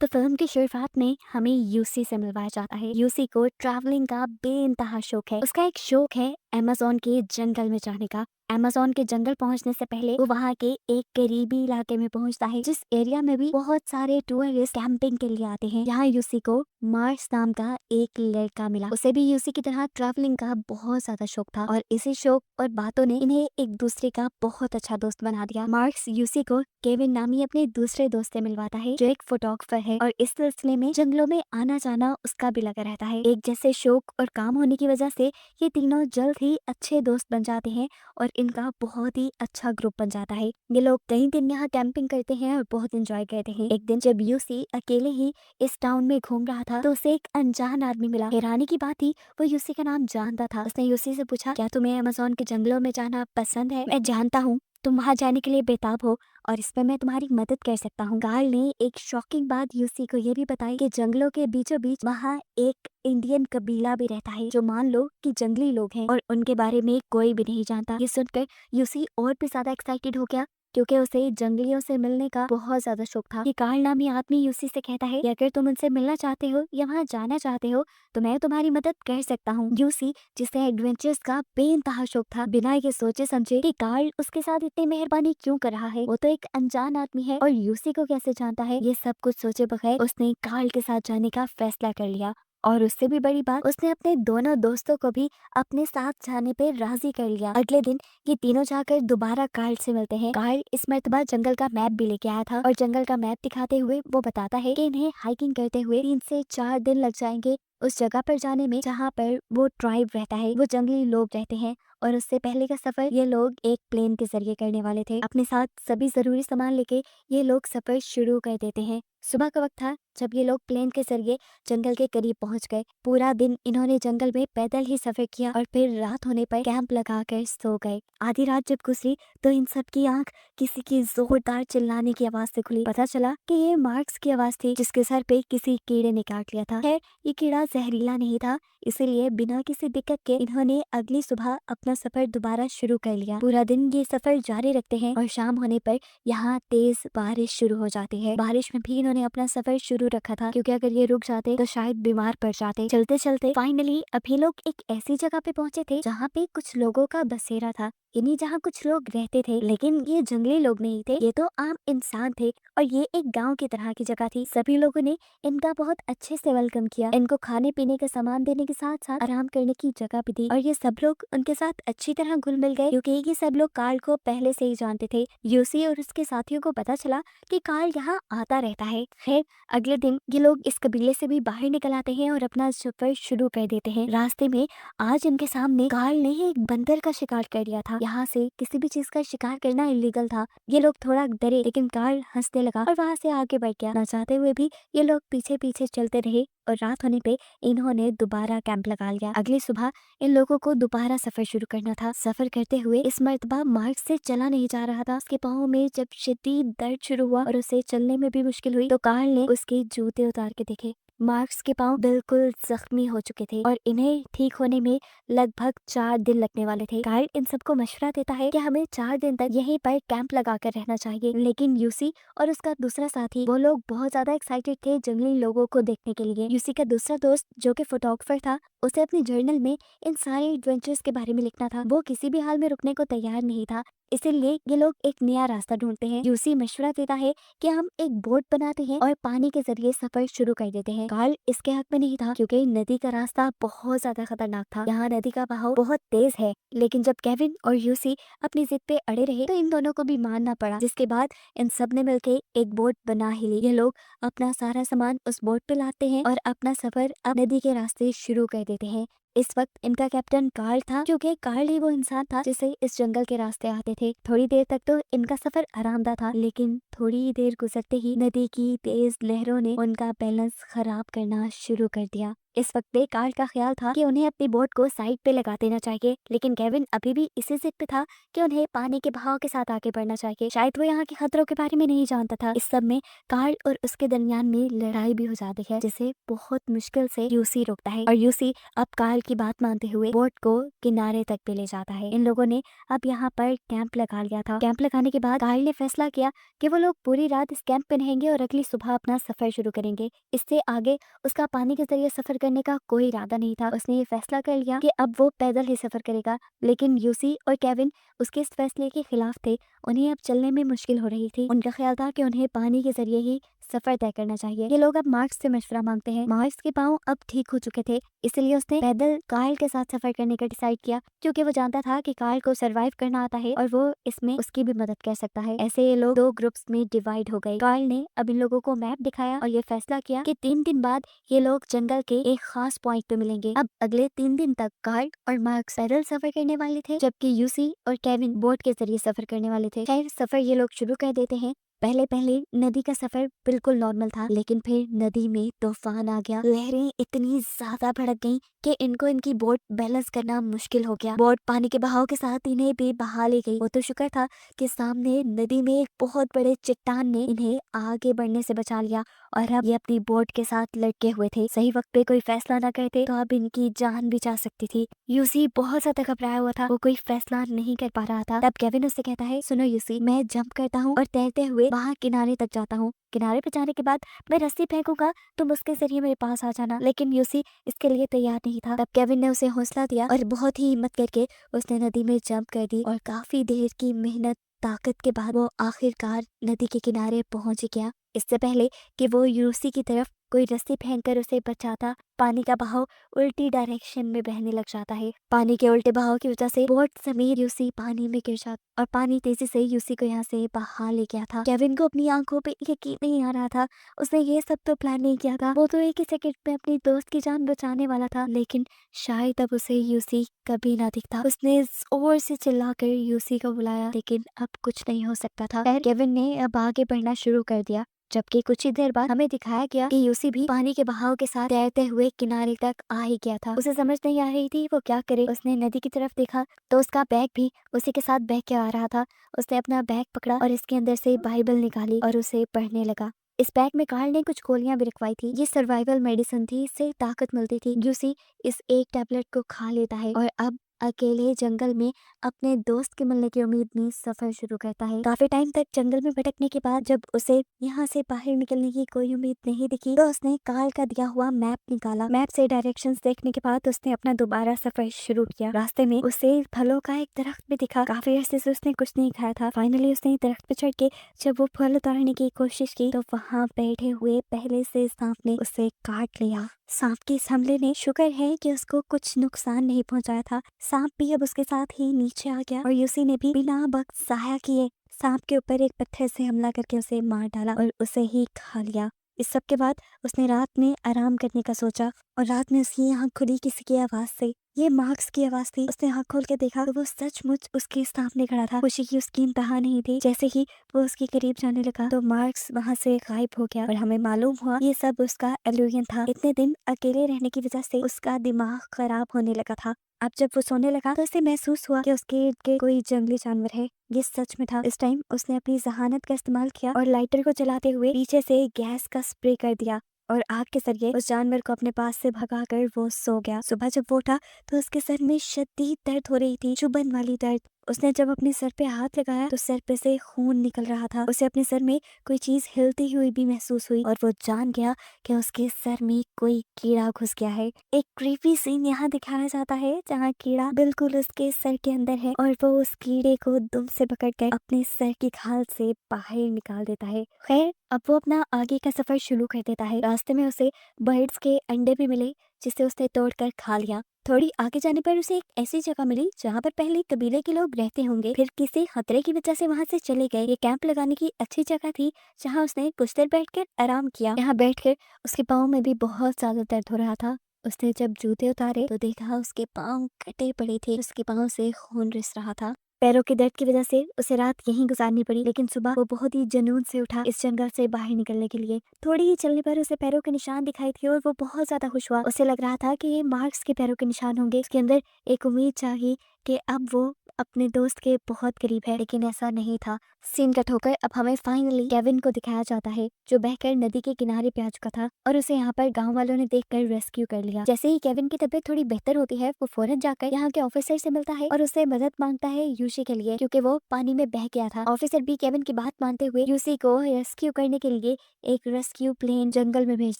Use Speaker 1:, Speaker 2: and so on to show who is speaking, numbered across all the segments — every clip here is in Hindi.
Speaker 1: तो फिल्म की शुरुआत में हमें यूसी से मिलवाया जाता है। यूसी को ट्रैवलिंग का बेइंतहा शौक है। उसका एक शौक है अमेज़न के जंगल में जाने का। अमेज़न के जंगल पहुंचने से पहले वो वहाँ के एक करीबी इलाके में पहुंचता है, जिस एरिया में भी बहुत सारे टूरिस्ट कैंपिंग के लिए आते हैं। यहाँ यूसी को मार्क्स नाम का एक लड़का मिला। उसे भी यूसी की तरह ट्रैवलिंग का बहुत ज्यादा शौक था और इसी शौक और बातों ने इन्हें एक दूसरे का बहुत अच्छा दोस्त बना दिया। मार्क्स यूसी को केविन नामी अपने दूसरे दोस्त से मिलवाता है, जो एक फोटोग्राफर है, और इस सिलसिले में जंगलों में आना जाना उसका भी लगा रहता है। एक जैसे शौक और काम होने की वजह से ये तीनों जल्द ही अच्छे दोस्त बन जाते हैं और इनका बहुत ही अच्छा ग्रुप बन जाता है। ये लोग कई दिन यहाँ कैंपिंग करते हैं और बहुत एंजॉय करते हैं। एक दिन जब यूसी अकेले ही इस टाउन में घूम रहा था तो उसे एक अनजान आदमी मिला। हैरानी की बात थी, वो यूसी का नाम जानता था। उसने यूसी से पूछा, क्या तुम्हें अमेज़न के जंगलों में जाना पसंद है? मैं जानता हूँ तुम वहाँ जाने के लिए बेताब हो और इसमें मैं तुम्हारी मदद कर सकता हूँ। कार्ल ने एक शॉकिंग बात यूसी को ये भी बताई कि जंगलों के बीचों बीच वहाँ एक इंडियन कबीला भी रहता है, जो मान लो कि जंगली लोग हैं और उनके बारे में कोई भी नहीं जानता। ये सुनकर यूसी और भी ज्यादा एक्साइटेड हो गया, क्योंकि उसे जंगलियों से मिलने का बहुत ज्यादा शौक था। ये कार्ल नामी आदमी यूसी से कहता है कि अगर तुम उनसे मिलना चाहते हो या वहाँ जाना चाहते हो तो मैं तुम्हारी मदद कर सकता हूँ। यूसी, जिसे एडवेंचर्स का बेइंतहा शौक था, बिना ये सोचे समझे कि कार्ल उसके साथ इतनी मेहरबानी क्यों कर रहा है। वो तो एक अनजान आदमी है और यूसी को कैसे जानता है, ये सब कुछ सोचे बगैर उसने कार्ल के साथ जाने का फैसला कर लिया। और उससे भी बड़ी बात, उसने अपने दोनों दोस्तों को भी अपने साथ जाने पे राजी कर लिया। अगले दिन ये तीनों जाकर दोबारा कार्ल से मिलते हैं। कार्ल इस मर्तबा जंगल का मैप भी लेके आया था और जंगल का मैप दिखाते हुए वो बताता है कि इन्हें हाइकिंग करते हुए 3 से 4 दिन लग जाएंगे उस जगह पर जाने में जहाँ पर वो ट्राइब रहता है, वो जंगली लोग रहते हैं। और उससे पहले का सफर ये लोग एक प्लेन के जरिए करने वाले थे। अपने साथ सभी जरूरी सामान लेके ये लोग सफर शुरू कर देते हैं। सुबह का वक्त था जब ये लोग प्लेन के जरिए जंगल के करीब पहुंच गए। पूरा दिन इन्होंने जंगल में पैदल ही सफर किया और फिर रात होने पर कैंप लगाकर सो गए। आधी रात जब गुजरी तो इन सब की आंख किसी की जोरदार चिल्लाने की आवाज से खुली। पता चला कि ये मार्क्स की आवाज थी, जिसके सर पे किसी कीड़े ने काट लिया था। खैर, ये कीड़ा जहरीला नहीं था, इसीलिए बिना किसी दिक्कत के इन्होंने अगली सुबह अपना सफर दोबारा शुरू कर लिया। पूरा दिन ये सफर जारी रखते हैं और शाम होने पर यहाँ तेज बारिश शुरू हो जाती है। बारिश में भी इन्होंने अपना सफर शुरू रखा था, क्योंकि अगर ये रुक जाते तो शायद बीमार पड़ जाते। चलते चलते फाइनली अभी लोग एक ऐसी जगह पे पहुंचे थे जहाँ पे कुछ लोगों का बसेरा था, यानी जहाँ कुछ लोग रहते थे। लेकिन ये जंगली लोग नहीं थे, ये तो आम इंसान थे और ये एक गांव की तरह की जगह थी। सभी लोगों ने इनका बहुत अच्छे से वेलकम किया, इनको खाने पीने का सामान देने के साथ साथ आराम करने की जगह भी दी और ये सब लोग उनके साथ अच्छी तरह घुल मिल गए, क्योंकि ये सब लोग कार्ल को पहले से ही जानते थे। यूसी और उसके साथियों को पता चला कि कार्ल यहाँ आता रहता है। खैर, अगले दिन ये लोग इस कबीले से भी बाहर निकल आते हैं और अपना सफर शुरू कर देते हैं। रास्ते में आज इनके सामने कार्ल ने एक बंदर का शिकार कर लिया था। यहाँ से किसी भी चीज का शिकार करना इलीगल था। ये लोग थोड़ा डरे, लेकिन कार्ल हंसने लगा और वहाँ से आगे बढ़ गया। ना चाहते हुए भी ये लोग पीछे पीछे चलते रहे और रात होने पे इन्होंने दोबारा कैंप लगा लिया। अगली सुबह इन लोगों को दोबारा सफर शुरू करना था। सफर करते हुए इस मर्तबा मार्ग से चला नहीं जा रहा था। उसके पाँव में जब शदीद दर्द शुरू हुआ और उसे चलने में भी मुश्किल हुई तो कार्ल ने उसके जूते उतार के देखे। मार्क्स के पाँव बिल्कुल जख्मी हो चुके थे और इन्हें ठीक होने में लगभग 4 दिन लगने वाले थे। कार्ल इन सबको मशवरा देता है कि हमें 4 दिन तक यहीं पर कैंप लगाकर रहना चाहिए, लेकिन यूसी और उसका दूसरा साथी, वो लोग बहुत ज्यादा एक्साइटेड थे जंगली लोगों को देखने के लिए। यूसी का दूसरा दोस्त, जो कि फोटोग्राफर था, उसे अपनी जर्नल में इन सारे एडवेंचर्स के बारे में लिखना था। वो किसी भी हाल में रुकने को तैयार नहीं था, इसीलिए ये लोग एक नया रास्ता ढूंढते हैं। यूसी मशवरा देता है कि हम एक बोट बनाते हैं और पानी के जरिए सफर शुरू कर देते हैं। कार्ल इसके हक में नहीं था, क्योंकि नदी का रास्ता बहुत ज्यादा खतरनाक था। यहाँ नदी का बहाव बहुत तेज है। लेकिन जब केविन और यूसी अपनी जिद पे अड़े रहे तो इन दोनों को भी मानना पड़ा, जिसके बाद इन सब ने मिलकर एक बोट बना ही ली। ये लोग अपना सारा सामान उस बोट पे लाते हैं और अपना सफर अब नदी के रास्ते शुरू कर देते हैं। इस वक्त इनका कैप्टन कार्ल था, क्योंकि कार्ल ही वो इंसान था जिसे इस जंगल के रास्ते आते थे। थोड़ी देर तक तो इनका सफर आरामदायक था, लेकिन थोड़ी देर गुजरते ही नदी की तेज लहरों ने उनका बैलेंस खराब करना शुरू कर दिया। इस वक्त पे कार्ल का ख्याल था कि उन्हें अपनी बोट को साइड पे लगा देना चाहिए, लेकिन केविन अभी भी इसी जिद पे था कि उन्हें पानी के बहाव के साथ आगे बढ़ना चाहिए। शायद वो यहाँ के खतरों के बारे में नहीं जानता था। इस सब में कार्ल और उसके दरमियान में लड़ाई भी हो जाती है, जिसे बहुत मुश्किल से यूसी रोकता है और यूसी अब कार्ल की बात मानते हुए बोट को किनारे तक पे ले जाता है। इन लोगों ने अब यहाँ पर कैंप लगा लिया था। कैंप लगाने के बाद कार्ल ने फैसला किया कि वो लोग पूरी रात इस कैंप पे रहेंगे और अगली सुबह अपना सफर शुरू करेंगे। इससे आगे उसका पानी के जरिए सफर करने का कोई इरादा नहीं था। उसने ये फैसला कर लिया कि अब वो पैदल ही सफर करेगा, लेकिन यूसी और केविन उसके इस फैसले के खिलाफ थे। उन्हें अब चलने में मुश्किल हो रही थी। उनका ख्याल था कि उन्हें पानी के जरिए ही सफर तय करना चाहिए। ये लोग अब मार्क्स से मशवरा मांगते हैं। मार्क्स के पाँव अब ठीक हो चुके थे, इसलिए उसने पैदल कार्ल के साथ सफर करने का डिसाइड किया, क्योंकि वो जानता था कि कार्ल को सरवाइव करना आता है और वो इसमें उसकी भी मदद कर सकता है। ऐसे ये लोग दो ग्रुप्स में डिवाइड हो गए। कार्ल ने अब इन लोगों को मैप दिखाया और ये फैसला किया कि 3 दिन बाद ये लोग जंगल के एक खास पॉइंट पे मिलेंगे। अब अगले 3 दिन तक कार्ल और मार्क्स पैदल सफर करने वाले थे, जबकि यूसी और केविन बोट के जरिए सफर करने वाले थे। खैर, सफर ये लोग शुरू कर देते हैं। पहले पहले नदी का सफर बिल्कुल नॉर्मल था, लेकिन फिर नदी में तूफान आ गया। लहरें इतनी ज्यादा भड़क गईं कि इनको इनकी बोट बैलेंस करना मुश्किल हो गया। बोट पानी के बहाव के साथ इन्हें भी बहा ले गई। वो तो शुक्र था कि सामने नदी में एक बहुत बड़े चट्टान ने इन्हें आगे बढ़ने से बचा लिया और अब ये अपनी बोट के साथ लटके हुए थे। सही वक्त पे कोई फैसला ना करते तो अब इनकी जान भी जा सकती थी। यूसी बहुत ज्यादा घबराया हुआ था, वो कोई फैसला नहीं कर पा रहा था। तब केविन उससे कहता है, सुनो यूसी, मैं जंप करता हूँ और तैरते हुए वहाँ किनारे तक जाता हूँ। किनारे पे जाने के बाद मैं रस्सी फेंकूंगा, तुम उसके जरिए मेरे पास आ जाना। लेकिन यूसी इसके लिए तैयार नहीं था। तब केविन ने उसे हौसला दिया और बहुत ही हिम्मत करके उसने नदी में जंप कर दी और काफी देर की मेहनत ताकत के बाद वो आखिरकार नदी के किनारे पहुंच गया। इससे पहले कि वो यूसी की तरफ कोई रस्सी फेंककर उसे बचाता, पानी का बहाव उल्टी डायरेक्शन में बहने लग जाता है। पानी के उल्टे बहाव की वजह से बोट समेत यूसी पानी में गिर जाता और पानी तेजी से यूसी को यहाँ से बहा ले गया था। केविन को अपनी आंखों पे यकीन नहीं आ रहा था। उसने ये सब तो प्लान नहीं किया था। वो तो एक ही सेकंड में अपनी दोस्त की जान बचाने वाला था, लेकिन शायद अब उसे यूसी कभी ना दिखता। उसने जोर से चिल्लाकर यूसी को बुलाया, लेकिन अब कुछ नहीं हो सकता था। खैर, केविन ने अब आगे बढ़ना शुरू कर दिया, जबकि कुछ ही देर बाद हमें दिखाया गया कि यूसी भी पानी के बहाव के साथ तैरते हुए किनारे तक आ ही गया था। उसे समझ नहीं आ रही थी वो क्या करे। उसने नदी की तरफ देखा तो उसका बैग भी उसी के साथ बह के आ रहा था। उसने अपना बैग पकड़ा और इसके अंदर से बाइबल निकाली और उसे पढ़ने लगा। इस बैग में कार्ल ने कुछ गोलियां भी रखवाई थी। ये सर्वाइवल मेडिसिन थी, इससे ताकत मिलती थी। यूसी इस एक टैबलेट को खा लेता है और अब अकेले जंगल में अपने दोस्त के मिलने की उम्मीद में सफर शुरू करता है। काफी टाइम तक जंगल में भटकने के बाद जब उसे यहाँ से बाहर निकलने की कोई उम्मीद नहीं दिखी, तो उसने कार्ल का दिया हुआ मैप निकाला। मैप से डायरेक्शंस देखने के बाद उसने अपना दोबारा सफर शुरू किया। रास्ते में उसे फलों का एक दरख्त भी दिखा। काफी अरसे से उसने कुछ नहीं खाया था। फाइनली उसने दरख्त पे चढ़ के जब वो फल उतारने की कोशिश की तो वहाँ बैठे हुए पहले से सांप ने उसे काट लिया। सांप के इस हमले ने, शुक्र है कि उसको कुछ नुकसान नहीं पहुंचाया था। सांप भी अब उसके साथ ही नीचे आ गया और यूसी ने भी बिना वक्त जाया किए सांप के ऊपर एक पत्थर से हमला करके उसे मार डाला और उसे ही खा लिया। इस सब के बाद उसने रात में आराम करने का सोचा और रात में उसकी आँख खुली किसी की आवाज से। ये मार्क्स की आवाज थी। उसने आँख खोल के देखा तो वो सचमुच उसके सामने खड़ा था। खुशी की उसकी इंतहा नहीं थी। जैसे ही वो उसके करीब जाने लगा तो मार्क्स वहाँ से गायब हो गया और हमें मालूम हुआ ये सब उसका इल्यूजन था। इतने दिन अकेले रहने की वजह से उसका दिमाग खराब होने लगा था। अब जब वो सोने लगा तो उसे महसूस हुआ कि उसके इर्द गिर्द कोई जंगली जानवर है। ये सच में था। इस टाइम उसने अपनी जहानत का इस्तेमाल किया और लाइटर को जलाते हुए पीछे से गैस का स्प्रे कर दिया और आग के जरिए उस जानवर को अपने पास से भगाकर वो सो गया। सुबह जब वो उठा तो उसके सर में शदीद दर्द हो रही थी, चुभन वाली दर्द। उसने जब अपने सर पे हाथ लगाया तो सर पे से खून निकल रहा था। उसे अपने सर में कोई चीज हिलती हुई भी महसूस हुई और वो जान गया कि उसके सर में कोई कीड़ा घुस गया है। एक क्रीपी सीन यहाँ दिखाया जाता है जहाँ कीड़ा बिल्कुल उसके सर के अंदर है और वो उस कीड़े को दुम से पकड़कर अपने सर की खाल से बाहर निकाल देता है। खैर, अब वो अपना आगे का सफर शुरू कर देता है। रास्ते में उसे बर्ड्स के अंडे भी मिले जिसे उसने तोड़कर खा लिया। थोड़ी आगे जाने पर उसे एक ऐसी जगह मिली जहाँ पर पहले कबीले के लोग रहते होंगे, फिर किसी खतरे की वजह से वहाँ से चले गए। ये कैंप लगाने की अच्छी जगह थी जहाँ उसने कुछ देर बैठकर आराम किया। यहाँ बैठकर उसके पाँव में भी बहुत ज्यादा दर्द हो रहा था। उसने जब जूते उतारे तो देखा उसके पाँव कटे पड़े थे, उसके पाँव से खून रिस रहा था। पैरों के दर्द की वजह से उसे रात यहीं गुजारनी पड़ी, लेकिन सुबह वो बहुत ही जुनून से उठा इस जंगल से बाहर निकलने के लिए। थोड़ी ही चलने पर उसे पैरों के निशान दिखाई थे और वो बहुत ज्यादा खुश हुआ। उसे लग रहा था कि ये मार्क्स के पैरों के निशान होंगे। उसके अंदर एक उम्मीद जागी कि अब वो अपने दोस्त के बहुत करीब है, लेकिन ऐसा नहीं था। सीन कट होकर अब हमें फाइनली केविन को दिखाया जाता है, जो बहकर नदी के किनारे पे आ चुका था और उसे यहाँ पर गांव वालों ने देखकर रेस्क्यू कर लिया। जैसे ही केविन की तबीयत थोड़ी बेहतर होती है, वो फौरन जाकर यहाँ के ऑफिसर से मिलता है और उससे मदद मांगता है यूसी के लिए, क्योंकि वो पानी में बह गया था। ऑफिसर भी केविन की बात मानते हुए यूसी को रेस्क्यू करने के लिए एक रेस्क्यू प्लेन जंगल में भेज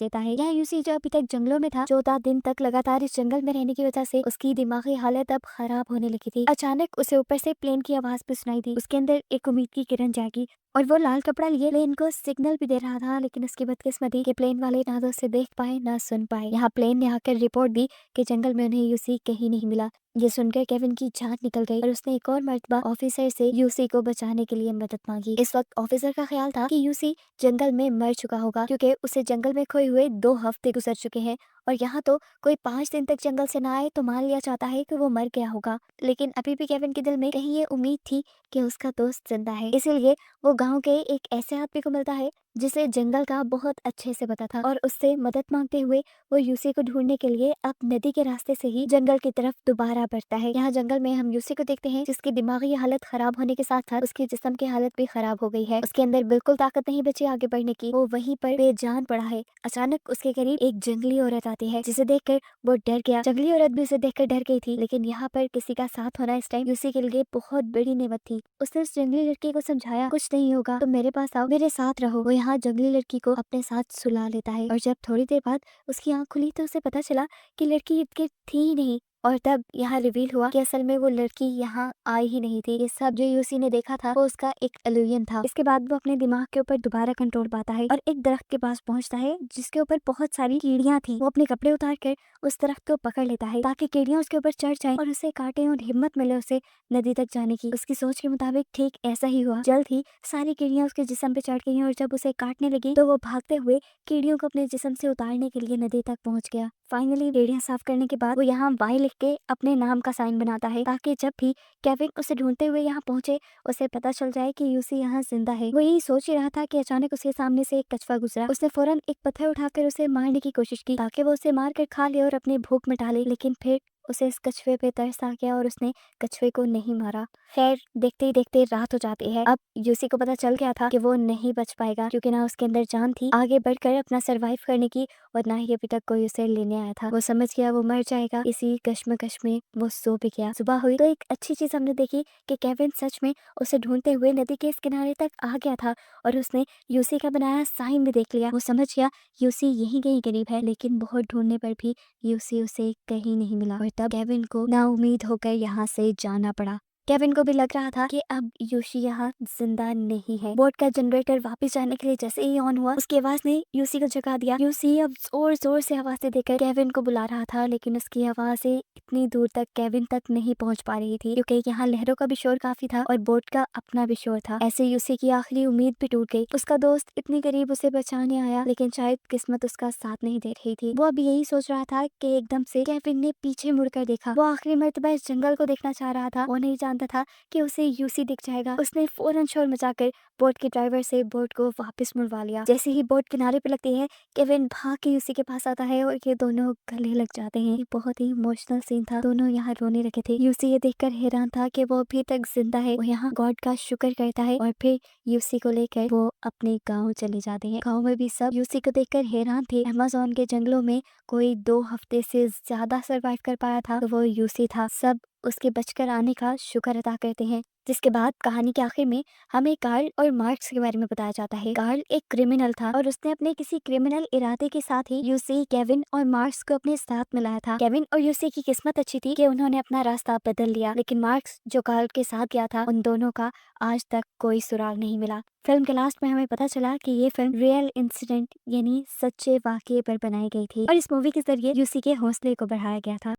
Speaker 1: देता है। यहाँ यूसी जो अभी तक जंगलों में था, 14 दिन तक लगातार इस जंगल में रहने की वजह से उसकी दिमागी हालत अब खराब होने लगी थी। अचानक उसे ऊपर से प्लेन की आवाज भी सुनाई दी। उसके अंदर एक उम्मीद की किरण जागी और वो लाल कपड़ा लिए प्लेन को सिग्नल भी दे रहा था, लेकिन उसकी बदकिस्मती कि प्लेन वाले ना तो उसे देख पाए ना सुन पाए। यहाँ प्लेन ने आकर रिपोर्ट दी कि जंगल में उन्हें यूसी कहीं नहीं मिला। ये सुनकर केविन की जान निकल गई और उसने एक और मर्तबा ऑफिसर से यूसी को बचाने के लिए मदद मांगी। इस वक्त ऑफिसर का ख्याल था कि यूसी जंगल में मर चुका होगा, क्योंकि उसे जंगल में खोए हुए 2 हफ्ते गुजर चुके हैं और यहाँ तो कोई 5 दिन तक जंगल से ना आए तो मान लिया जाता है कि वो मर गया होगा। लेकिन अभी भी केविन के दिल में कहीं ये उम्मीद थी कि उसका दोस्त जिंदा है। इसीलिए वो गांव के एक ऐसे आदमी को मिलता है जिसे जंगल का बहुत अच्छे से पता था और उससे मदद मांगते हुए वो यूसी को ढूंढने के लिए अब नदी के रास्ते से ही जंगल की तरफ दोबारा बढ़ता है। यहाँ जंगल में हम यूसी को देखते हैं, जिसकी दिमागी हालत खराब होने के साथ साथ उसके जिस्म की हालत भी खराब हो गई है। उसके अंदर बिल्कुल ताकत नहीं बची आगे बढ़ने की। वो वहीं पर बेजान पड़ा है। अचानक उसके करीब एक जंगली औरत आती है, जिसे देखकर वो डर गया। जंगली औरत भी उसे देखकर डर गई थी, लेकिन यहाँ पर किसी का साथ होना इस टाइम यूसी के लिए बहुत बड़ी नेमत थी। उसने उस जंगली लड़की को समझाया, कुछ नहीं होगा, तुम मेरे पास आओ, मेरे साथ रहो। वो यहाँ जंगली लड़की को अपने साथ सुला लेता है और जब थोड़ी देर बाद उसकी आंख खुली तो उसे पता चला कि लड़की इर्द गिर्द थी ही नहीं। और तब यहाँ रिवील हुआ कि असल में वो लड़की यहाँ आई ही नहीं थी। ये सब जो यूसी ने देखा था वो उसका एक इल्यूजन था। इसके बाद वो अपने दिमाग के ऊपर दोबारा कंट्रोल पाता है और एक दरख्त के पास पहुंचता है जिसके ऊपर बहुत सारी कीड़ियां थी। वो अपने कपड़े उतार कर उस दरख्त को पकड़ लेता है ताकि कीड़ियां उसके ऊपर चढ़ जाएं और उसे काटे और हिम्मत मिले उसे नदी तक जाने की। उसकी सोच के मुताबिक ठीक ऐसा ही हुआ। जल्द ही सारी कीड़ियां उसके जिस्म पे चढ़ गई और जब उसे काटने लगी तो वो भागते हुए कीड़ियों को अपने जिस्म से उतारने के लिए नदी तक पहुंच गया। फाइनली कीड़ियां साफ करने के बाद वो यहाँ वाई लिख के अपने नाम का साइन बनाता है, ताकि जब भी केविन उसे ढूंढते हुए यहाँ पहुंचे उसे पता चल जाए कि यूसी यहाँ जिंदा है। वो यही सोच ही रहा था कि अचानक उसके सामने से एक कछुआ गुजरा। उसने फौरन एक पत्थर उठाकर उसे मारने की कोशिश की ताकि वो उसे मार कर खा ले और अपनी भूख मिटा ले, लेकिन फिर उसे इस कछुए पे तरस आ गया और उसने कछुए को नहीं मारा। खैर देखते ही देखते रात हो जाती है। अब यूसी को पता चल गया था कि वो नहीं बच पाएगा, क्योंकि ना उसके अंदर जान थी आगे बढ़कर अपना सरवाइव करने की और ना ही अभी तक कोई उसे लेने आया था। वो समझ गया वो मर जाएगा। इसी कश्मकश में वो सो भी गया। सुबह हुई तो एक अच्छी चीज हमने देखी कि केविन सच में उसे ढूंढते हुए नदी के इस किनारे तक आ गया था और उसने यूसी का बनाया साइन भी देख लिया। वो समझ गया यूसी यहीं कहीं करीब है, लेकिन बहुत ढूंढने पर भी यूसी उसे कहीं नहीं मिला और तब केविन को नाउम्मीद होकर यहाँ से जाना पड़ा। केविन को भी लग रहा था कि अब यूसी यहाँ जिंदा नहीं है। बोट का जनरेटर वापस जाने के लिए जैसे ही ऑन हुआ, उसकी आवाज ने यूसी को जगा दिया। यूसी अब जोर जोर से आवाजें देकर केविन को बुला रहा था, लेकिन उसकी आवाजें इतनी दूर तक केविन तक नहीं पहुंच पा रही थी, क्योंकि यहाँ लहरों का भी शोर काफी था और बोट का अपना भी शोर था। ऐसे यूसी की आखिरी उम्मीद भी टूट गई। उसका दोस्त इतनी करीब उसे बचाने आया, लेकिन शायद किस्मत उसका साथ नहीं दे रही थी। वो अब यही सोच रहा था कि एकदम से केविन ने पीछे मुड़कर देखा। वो आखिरी मर्तबा इस जंगल को देखना चाह रहा था। वो नहीं जानता था कि उसे यूसी दिख जाएगा। उसने फौरन शोर मचाकर बोट के ड्राइवर से बोट को वापस मुड़वा लिया। जैसे ही बोट किनारे पे लगती है, केविन भाग के यूसी के पास आता है और ये दोनों गले लग जाते हैं। ये बहुत ही इमोशनल सीन था। दोनों यहाँ रोने लगे थे। यूसी ये देखकर हैरान था कि वो अभी तक जिंदा है। वो यहाँ गॉड का शुक्र करता है और फिर यूसी को लेकर वो अपने गाँव चले जाते हैं। गाँव में भी सब यूसी को देखकर हैरान थे। अमेज़न के जंगलों में कोई 2 हफ्ते से ज्यादा सरवाइव कर पाया था तो वो यूसी था। सब उसके बचकर आने का शुक्र अदा करते हैं। जिसके बाद कहानी के आखिर में हमें कार्ल और मार्क्स के बारे में बताया जाता है। कार्ल एक क्रिमिनल था और उसने अपने किसी क्रिमिनल इरादे के साथ ही यूसी, केविन और मार्क्स को अपने साथ मिलाया था। केविन और यूसी की किस्मत अच्छी थी कि उन्होंने अपना रास्ता बदल लिया, लेकिन मार्क्स जो कार्ल के साथ गया था, उन दोनों का आज तक कोई सुराग नहीं मिला। फिल्म के लास्ट में हमें पता चला कि ये फिल्म रियल इंसिडेंट यानी सच्चे वाकये पर बनाई गई थी और इस मूवी के जरिए यूसी के हौसले को बढ़ाया गया था।